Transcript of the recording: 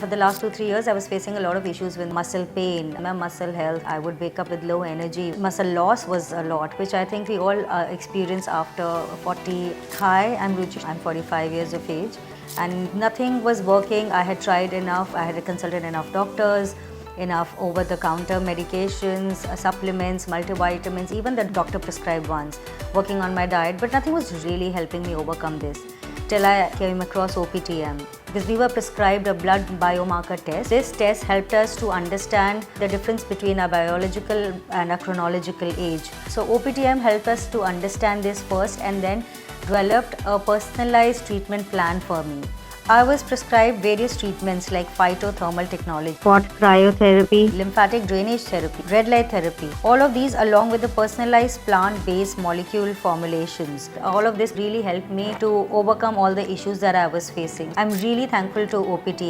For the last 2-3 years, I was facing a lot of issues with muscle pain, my muscle health. I would wake up with low energy. Muscle loss was a lot, which I think we all experience after 40. Hi, I'm Ruchi. I'm 45 years of age, and nothing was working. I had tried enough. I had consulted enough doctors, enough over-the-counter medications, supplements, multivitamins, even the doctor prescribed ones, working on my diet, but nothing was really helping me overcome this. Till I came across OPTM, because we were prescribed a blood biomarker test. This test helped us to understand the difference between our biological and our chronological age. So OPTM helped us to understand this first and then developed a personalized treatment plan for me. I was prescribed various treatments like phytothermal technology, spot cryotherapy, lymphatic drainage therapy, red light therapy. All of these along with the personalized plant-based molecule formulations. All of this really helped me to overcome all the issues that I was facing. I'm really thankful to OPTM.